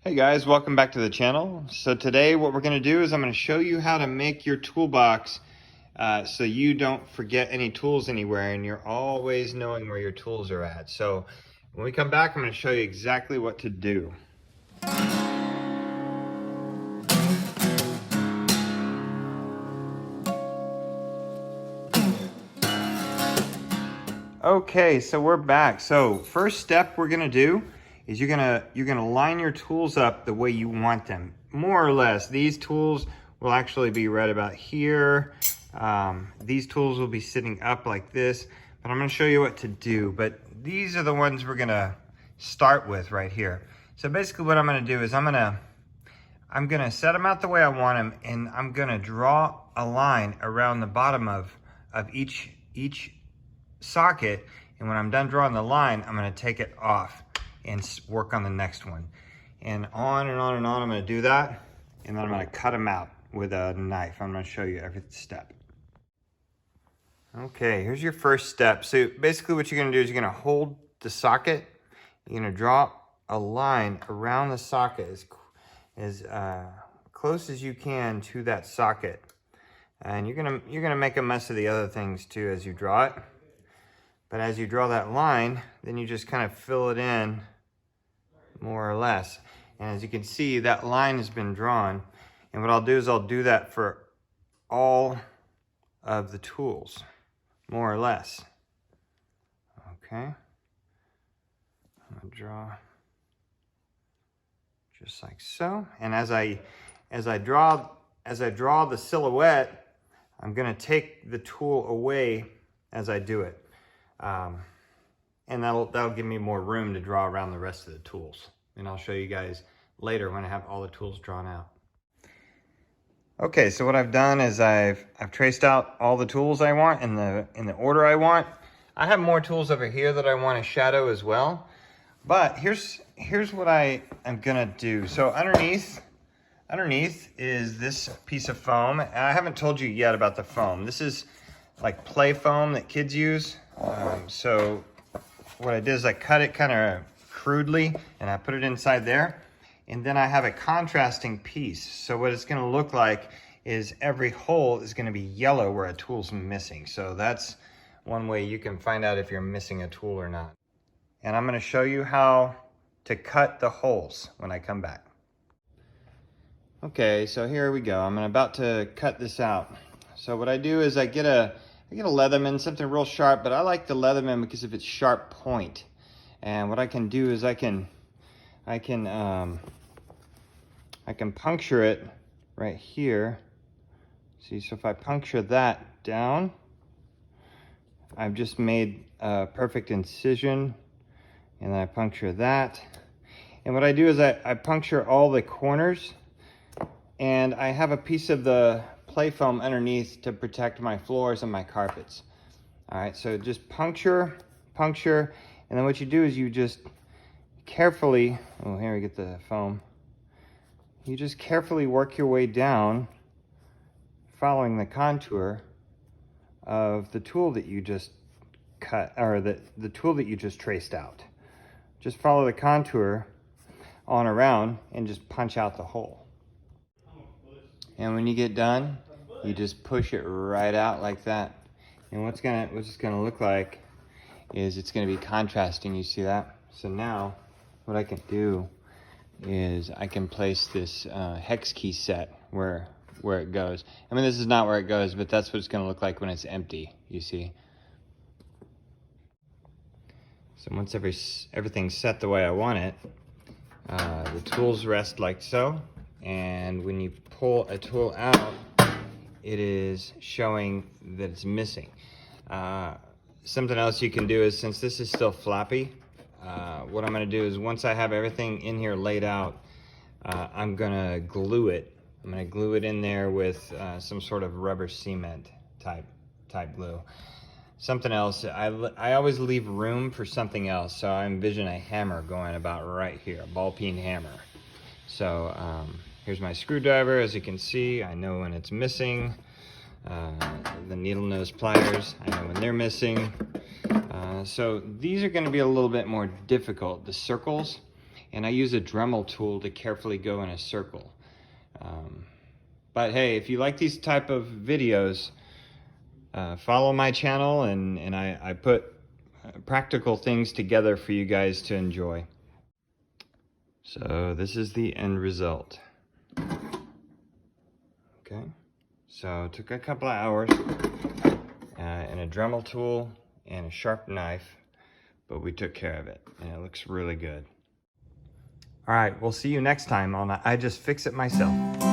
Hey guys, welcome back to the channel. So today what we're going to do is I'm going to show you how to make your toolbox so you don't forget any tools anywhere and you're always knowing where your tools are at. So when we come back, I'm going to show you exactly what to do. Okay, so we're back. So first step we're going to do is you're gonna line your tools up the way you want them, more or less. These tools will actually be right about here. These tools will be sitting up like this, but I'm gonna show you what to do. But these are the ones we're gonna start with right here. So basically what I'm gonna do is I'm gonna set them out the way I want them, and I'm gonna draw a line around the bottom of each socket. And when I'm done drawing the line, I'm gonna take it off and work on the next one. And on and on and on, I'm gonna do that. And then I'm gonna cut them out with a knife. I'm gonna show you every step. Okay, here's your first step. So basically what you're gonna do is you're gonna hold the socket. You're gonna draw a line around the socket as close as you can to that socket. And you're gonna make a mess of the other things too as you draw it. But as you draw that line, then you just kind of fill it in more or less. And as you can see, that line has been drawn. And what I'll do is I'll do that for all of the tools, more or less. Okay. I'm gonna draw just like so. And as I draw the silhouette, I'm gonna take the tool away as I do it. And that'll give me more room to draw around the rest of the tools. And I'll show you guys later when I have all the tools drawn out. Okay, so what I've done is I've traced out all the tools I want in the order I want. I have more tools over here that I want to shadow as well. But here's what I am gonna do. So underneath is this piece of foam. And I haven't told you yet about the foam. This is like play foam that kids use. So what I did is I cut it kind of crudely and I put it inside there. And then I have a contrasting piece. So what it's gonna look like is every hole is gonna be yellow where a tool's missing. So that's one way you can find out if you're missing a tool or not. And I'm gonna show you how to cut the holes when I come back. Okay, so here we go. I'm about to cut this out. So what I do is I get a Leatherman, something real sharp, but I like the Leatherman because of its sharp point. And what I can do is I can puncture it right here. See, so if I puncture that down, I've just made a perfect incision, and then I puncture that. And what I do is I puncture all the corners, and I have a piece of the play foam underneath to protect my floors and my carpets. All right, so just puncture, and then what you do is you just carefully, oh, here we get the foam. You just carefully work your way down, following the contour of the tool that you just cut, or the tool that you just traced out. Just follow the contour on around and just punch out the hole. And when you get done, you just push it right out like that. And what's it's gonna look like is it's gonna be contrasting. You see that? So now what I can do is I can place this hex key set where it goes. I mean, this is not where it goes, but that's what it's gonna look like when it's empty, you see. So once everything's set the way I want it, the tools rest like so. And when you pull a tool out, it is showing that it's missing. Something else you can do is, since this is still floppy, what I'm gonna do is once I have everything in here laid out, I'm gonna glue it. I'm gonna glue it in there with some sort of rubber cement type glue. Something else, I always leave room for something else. So I envision a hammer going about right here, a ball peen hammer. So here's my screwdriver. As you can see, I know when it's missing. The needle nose pliers, I know when they're missing. So these are going to be a little bit more difficult, the circles. and I use a Dremel tool to carefully go in a circle. But hey, if you like these type of videos, follow my channel, and I put practical things together for you guys to enjoy. So this is the end result. Okay, so it took a couple of hours and a Dremel tool and a sharp knife, but we took care of it, and it looks really good. All right, we'll see you next time on I Just Fix It Myself.